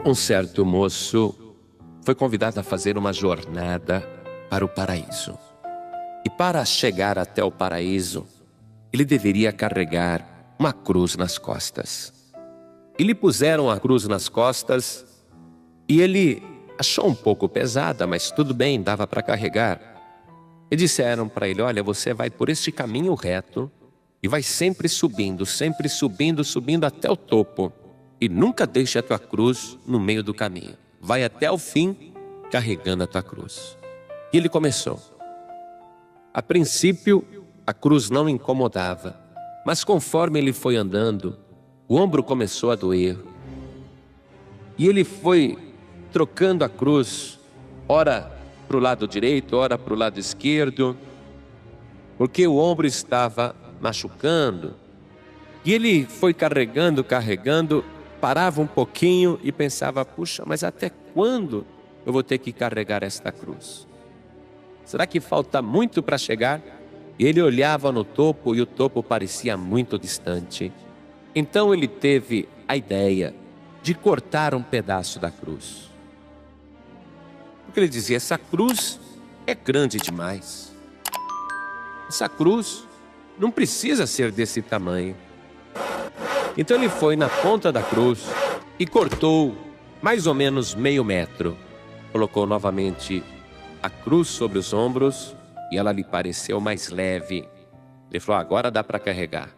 Um certo moço foi convidado a fazer uma jornada para o paraíso. E para chegar até o paraíso, ele deveria carregar uma cruz nas costas. E lhe puseram a cruz nas costas e ele achou um pouco pesada, mas tudo bem, dava para carregar. E disseram para ele: olha, você vai por este caminho reto e vai sempre subindo, subindo até o topo. E nunca deixe a tua cruz no meio do caminho. Vai até o fim carregando a tua cruz. E ele começou. A princípio, a cruz não incomodava. Mas conforme ele foi andando, o ombro começou a doer. E ele foi trocando a cruz, ora para o lado direito, ora para o lado esquerdo, porque o ombro estava machucando. E ele foi carregando, parava um pouquinho e pensava: puxa, mas até quando eu vou ter que carregar esta cruz? Será que falta muito para chegar? E ele olhava no topo e o topo parecia muito distante. Então ele teve a ideia de cortar um pedaço da cruz. Porque ele dizia: essa cruz é grande demais. Essa cruz não precisa ser desse tamanho. Então ele foi na ponta da cruz e cortou mais ou menos meio metro. Colocou novamente a cruz sobre os ombros e ela lhe pareceu mais leve. Ele falou: agora dá para carregar.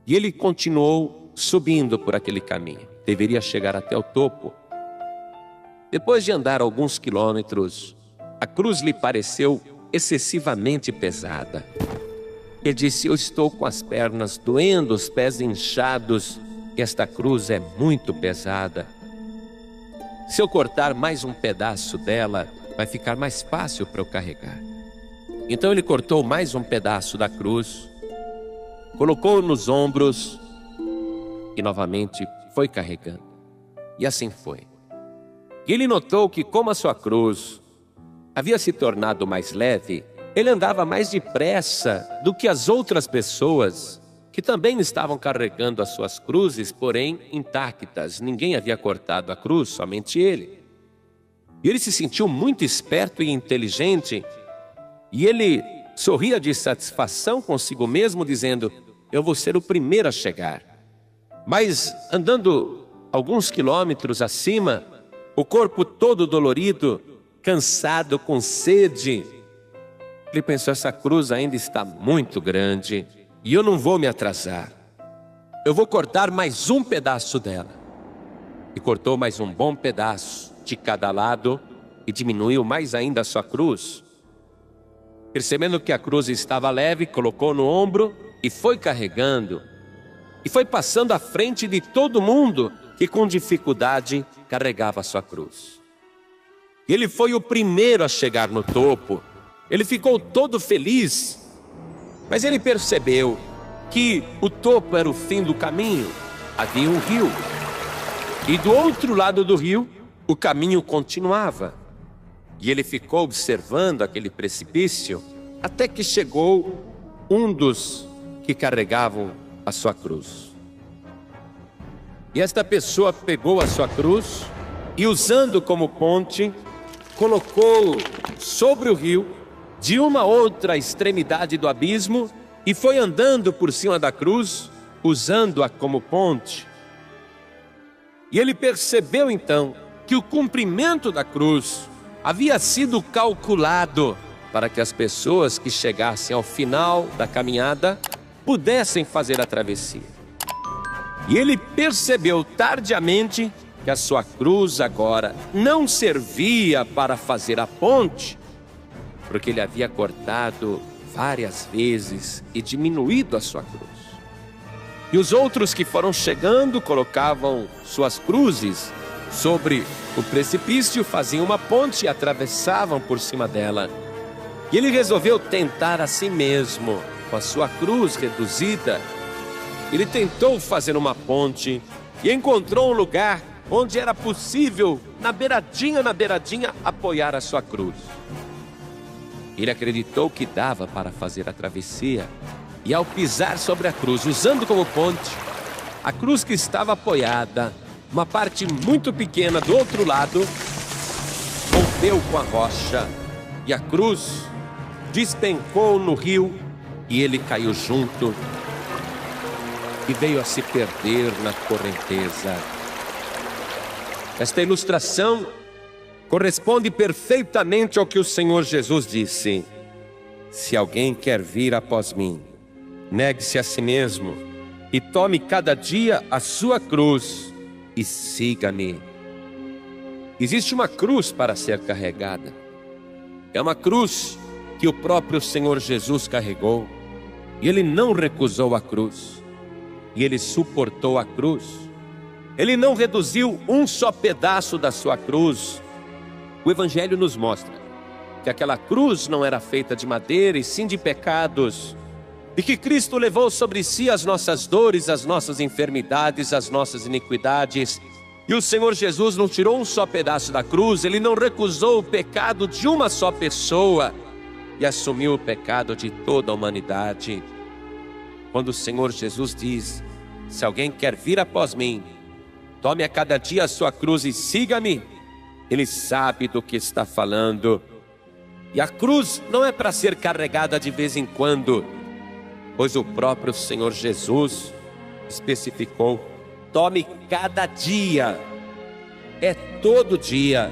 E ele continuou subindo por aquele caminho. Deveria chegar até o topo. Depois de andar alguns quilômetros, a cruz lhe pareceu excessivamente pesada. Ele disse: eu estou com as pernas doendo, os pés inchados, esta cruz é muito pesada. Se eu cortar mais um pedaço dela, vai ficar mais fácil para eu carregar. Então ele cortou mais um pedaço da cruz, colocou nos ombros e novamente foi carregando. E assim foi. E ele notou que, como a sua cruz havia se tornado mais leve, ele andava mais depressa do que as outras pessoas que também estavam carregando as suas cruzes, porém intactas. Ninguém havia cortado a cruz, somente ele. E ele se sentiu muito esperto e inteligente, e ele sorria de satisfação consigo mesmo, dizendo: eu vou ser o primeiro a chegar. Mas andando alguns quilômetros acima, o corpo todo dolorido, cansado, com sede, ele pensou: essa cruz ainda está muito grande e eu não vou me atrasar. Eu vou cortar mais um pedaço dela. E cortou mais um bom pedaço de cada lado e diminuiu mais ainda a sua cruz. Percebendo que a cruz estava leve, colocou no ombro e foi carregando. E foi passando à frente de todo mundo que com dificuldade carregava a sua cruz. Ele foi o primeiro a chegar no topo. Ele ficou todo feliz, mas ele percebeu que o topo era o fim do caminho. Havia um rio, e do outro lado do rio, o caminho continuava. E ele ficou observando aquele precipício, até que chegou um dos que carregavam a sua cruz. E esta pessoa pegou a sua cruz e, usando como ponte, colocou sobre o rio, de uma outra extremidade do abismo, e foi andando por cima da cruz, usando-a como ponte. E ele percebeu então que o comprimento da cruz havia sido calculado para que as pessoas que chegassem ao final da caminhada pudessem fazer a travessia. E ele percebeu tardiamente que a sua cruz agora não servia para fazer a ponte, porque ele havia cortado várias vezes e diminuído a sua cruz. E os outros que foram chegando colocavam suas cruzes sobre o precipício, faziam uma ponte e atravessavam por cima dela. E ele resolveu tentar a si mesmo, com a sua cruz reduzida. Ele tentou fazer uma ponte e encontrou um lugar onde era possível, na beiradinha, apoiar a sua cruz. Ele acreditou que dava para fazer a travessia, e ao pisar sobre a cruz, usando como ponte, a cruz que estava apoiada uma parte muito pequena do outro lado rompeu com a rocha e a cruz despencou no rio e ele caiu junto e veio a se perder na correnteza. Esta ilustração corresponde perfeitamente ao que o Senhor Jesus disse: se alguém quer vir após mim, negue-se a si mesmo e tome cada dia a sua cruz e siga-me. Existe uma cruz para ser carregada. É uma cruz que o próprio Senhor Jesus carregou. E Ele não recusou a cruz. E Ele suportou a cruz. Ele não reduziu um só pedaço da sua cruz. O Evangelho nos mostra que aquela cruz não era feita de madeira e sim de pecados. E que Cristo levou sobre si as nossas dores, as nossas enfermidades, as nossas iniquidades. E o Senhor Jesus não tirou um só pedaço da cruz, Ele não recusou o pecado de uma só pessoa e assumiu o pecado de toda a humanidade. Quando o Senhor Jesus diz: se alguém quer vir após mim, tome a cada dia a sua cruz e siga-me, Ele sabe do que está falando. E a cruz não é para ser carregada de vez em quando, pois o próprio Senhor Jesus especificou: tome cada dia, é todo dia.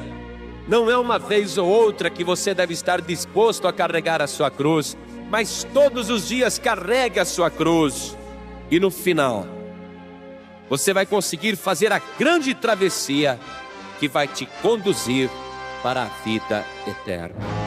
Não é uma vez ou outra que você deve estar disposto a carregar a sua cruz, mas todos os dias carregue a sua cruz. E no final, você vai conseguir fazer a grande travessia que vai te conduzir para a vida eterna.